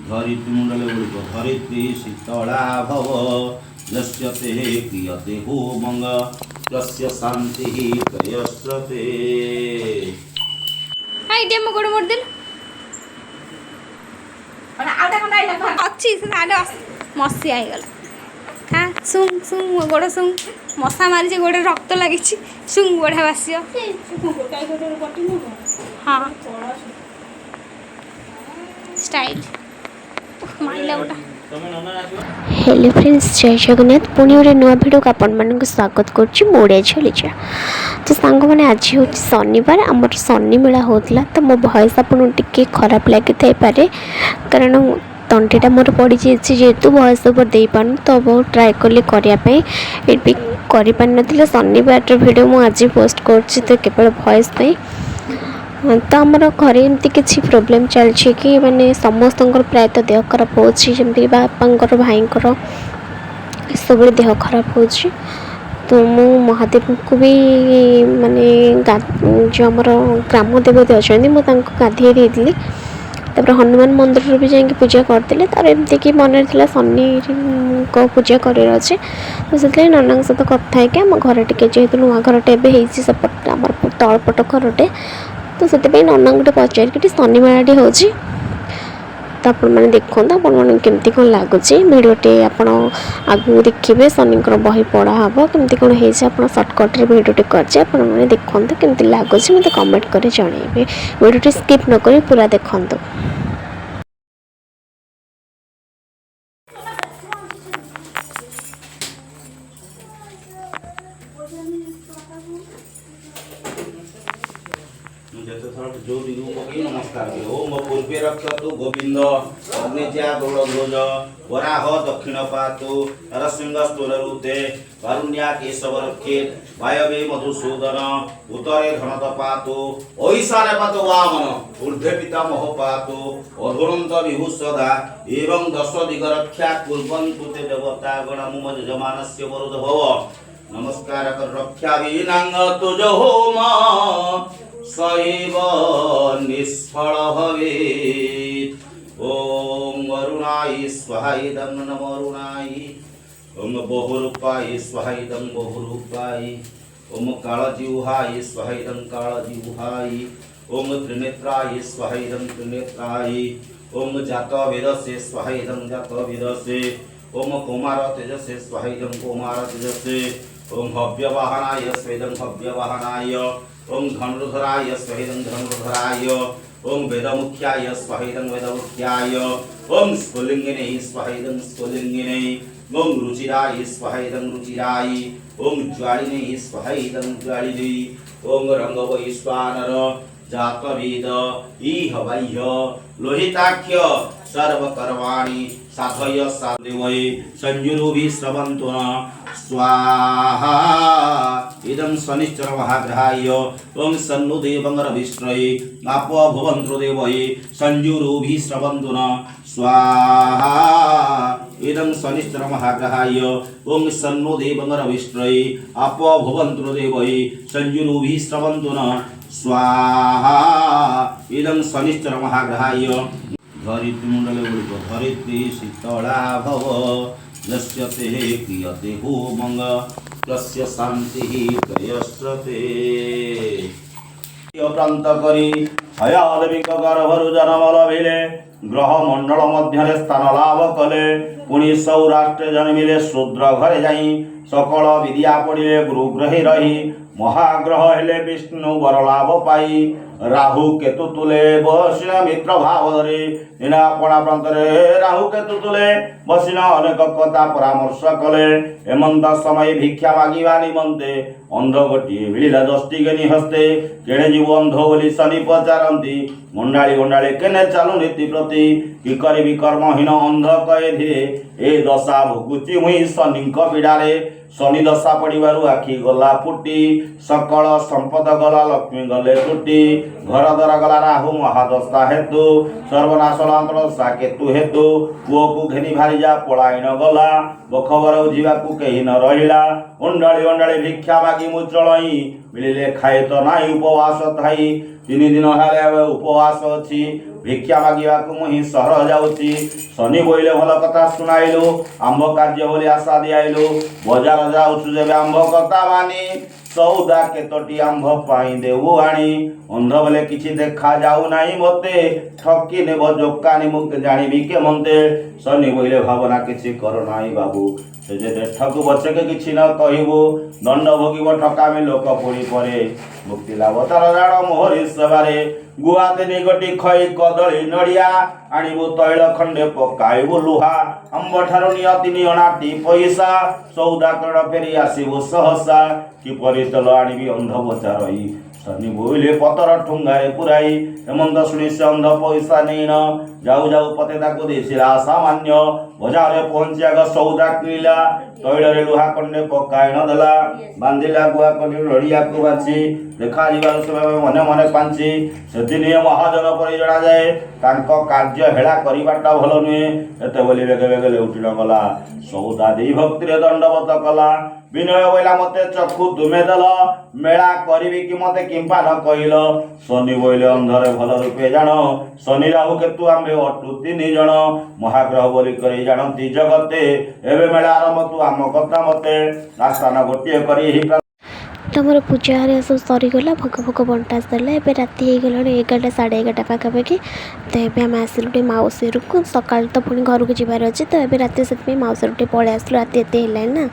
धरित्रीमुण्डले गुलिक धरित्री शीतला भव यस्य ते क्रियते होमं तस्य शान्तिः प्रयस्यते। हाय डे मो गोड़ मोड़ दिल अच्छी से आलो मसी आई गला। हाँ सुंग सुंग मो गोड़ सुंग मशा मारी गोड़े रक्त लगी सुंग बढ़िया बासी। हाँ स्टाइल माइला गोटा। हेलो फ्रेंड्स, जय जगन्नाथ। पुणी गोटे नुआ भिडियो को आपण मानक स्वागत करुच्ची मोड़िया छलिचा। तो सांग मैंने आज हूँ शनिवार आमर शनि मेला होता। तो मो भॉइस आपको टिके खराब लगी पारे कारण तंटीटा मोर पड़ी जाइए जेहेतु भॉइस ओवर दे पार तो बहुत ट्राए कली करने भी कर पार शनिवार भिडियो मुझे आज पोस्ट कर तो केवल भॉइस पे। तो आमर घर एमती किसी प्रोब्लेम चलती कि माने समस्त प्रायतः देह खराब होमती बापा भाई सब देह खराब हो। तो मु महादेव को भी माने जो आमर ग्राम देवती अच्छा मुझे गाधे देती तापर हनुमान मंदिर भी जाकि पूजा करते। तार एमती कि मन शनि को पूजा कर अच्छे तो से नना सहित कथा है आम घर टे जेहतु नुआ घरटे सेपट आम तलपट घरटे तो से नना गोटे पचार शनि मेलाटी हो। तो आप देखो आपमती कौन लगुच भिडटे आप आगू देखिए शनि बही पढ़ा हम कमी कौन हो सर्टकट्रे भिडटे कर देखते कमी लगुच मत कमेंट कर जनइबे। भिडटे स्किप नक पूरा देखु। जो नमस्कार ओम पूर्वे रक्षतु गोविंद अग्निज्या गौड़ ध्वज वराह दक्षिण पातु नरसिंह स्तूलरूते कारुण्या केशव रक्षेत वायवे मधुसूदन उत्तरे धनत पातु ऐशाने पातु वामन ऊर्ध्वे पितामह पातु अधुरंत विभु सदा एवं दश दिग रक्षा कुर्वन्तु ते देवता गण मम यजमानस्य वरुद भव नमस्कार कर रक्षा विनांग तुज होम सैव निष्फल भवेत्। ओम वरुणाय स्वाहा इदं नमो वरुणाय। ओम बहुरूपाय स्वाहा इदं बहुरूपाय। ओम कालजिह्वाय स्वाहा इदं कालजिह्वाय। ओम त्रिनेत्राय स्वाहा इदं त्रिनेत्राय। ओम जातवेदसे स्वाहा इदं जातवेदसे। ओम कुमार तेजसे स्वाहा इदं कुमार तेजसे। ओम हव्यवाहनाय स्वाहा इदं हव्यवाहनाय। ओम धनुर्धराय स्वाहेदं धनुर्धराय। ओम वेदमुख्याय स्वाहेदं वेदमुख्याय। ओम स्फुलिंगिने स्वाहेदं स्फुलिंगिने। ओम रुचिराय स्वाहेदं रुचिराय। ओम ज्वालिने स्वाहेदं ज्वालिने। ओम रंगवैश्वानर जातवेद इह बाह्य लोहिताख्य सर्वकर्माणि साधय साधवै संजुरुभि श्रवन्तु स्वाहा इदं शनिश्चर महाग्रहाय। ओम सन्नु देवं रविष्ट्रये आपो भवन्तु देवये संजुरुभि श्रवन्तु स्वाहा इदं शनिश्चर महाग्रहाय। ओम सन्नु देवं रविष्ट्रये आपो भवन्तु देवये संजुरुभि श्रवन्तु स्वाहा इदं शनिश्चर महाग्रहाय। धरित्रीमुण्डले गुलिक धरित्री शीतला भव यस्य ते क्रियते होमं तस्य शान्तिः प्रयस्यते। प्रांत करी हयादेविक गर्भरु जन्म लभिले ग्रह मंडल मध्य स्थान लाभ कले पुणी सौराष्ट्र जन्मिले शूद्र घरे जाई सकल विद्या पढ़िले गुरुग्रही रही महाग्रह हेले विष्णु वर लाभ पाई राहु केतु तुले बसिन मित्र भाव धरे निनापणा प्रांतरे राहु केतु तुले बसिन अनेक कथा परामर्श कले एमंत समय भिक्षा मागिबा निमंते अंध गोटे मिलिला 10टी गेनी हस्ते केणे जीव अंध बोली शनि पचारती मंडाली गंडाली केने चालू नीति प्रति कि करी कर्महीन अंध कहे धीरे ए दशा भोगुची हुई शनि पीड़ारे शनि दशा पड़ू आखि गला फुटी सकल संपद गला लक्ष्मी गले फुटी घर द्वारा गला राहु महादशा हेतु सर्वनाश दशा केतु हेतु पुओ को घेनी भारी जा पलायन गला बखबर जीवा को कही न रहिला अंडाली अंडाली भिक्षा मागी मुचलई मिलिले खाए तो नाई उपवास थाई 3 दिन हेले उपवास अच्छी भिक्षा मागिबाकू मुही सहर जाऊँगी शनि बोइले भल कथा शुणाइलु आंब कार्य बोली आशा दियाइलु बजार जाऊँ जब आंब कथा मानी सौदा केतोटी आंब पाई देऊ आनी अंध बोले किछि देखा जाऊ नाही मते ठकी नेब जोकानी मुके जानिबी के मते शनि बोइले भावना किछि कर नाही बाबू से जे ठकु बचके किछि न कहिबो दंड भोगिब ठकामी लोक पुरी परे मुक्ति लाभ तार जाण मोहरी सेवारे गुआ तेनी गोटी खई कदली नड़िया आनिबु तैल खंडे पकाइबु लुहा आंब ठारु निय 3 अणाटी पैसा सौदा कर फेरी आसिबु सहसा कि परि तेल आनिबी अंध बचारई शनि बोइले पतर ठुंगाए पुराई हेमंत शुणी से अंध पैसा नहीं न जाऊ जाऊ पते ताकू देशिला सामान्य बजारे पहुंचिया सौदा किणिला तैल रे लुहा खंडे पकाई न देला बांधिला गुआ कंडी लड़िया को बाची देखा जीवार समय मने मने पांची सेदिन महाजन पर जणा जाए तांको कार्य हेला करिबाटा भलो नुहे एते बोली बेगे बेगे लेउटी न गला सौदा देई भक्ति रे दंडवत कला विनय बोला मते चक्षु तुमे दल मेला करिबी कि मते किंपा न कहिल शनि बोइले अंधरे भल रूपे जान शनि राहु केतु आंबे अटु 3 जण महाग्रह बोली करी जानती जगते एबे मेला आरंभ तू आम कथा मते आस्थान गोटिए करी ही तुमर पूजा हरिया सब सरीगला भोग भोग बंटा सारा एवं राति हो गला 11 साढ़े 11 पाखापाखि तो ये आम आसलु मौसी को सका तो पुणी घर को जबार अच्छे तो ये राति से मौसी पलि आसलु राति एत है ना।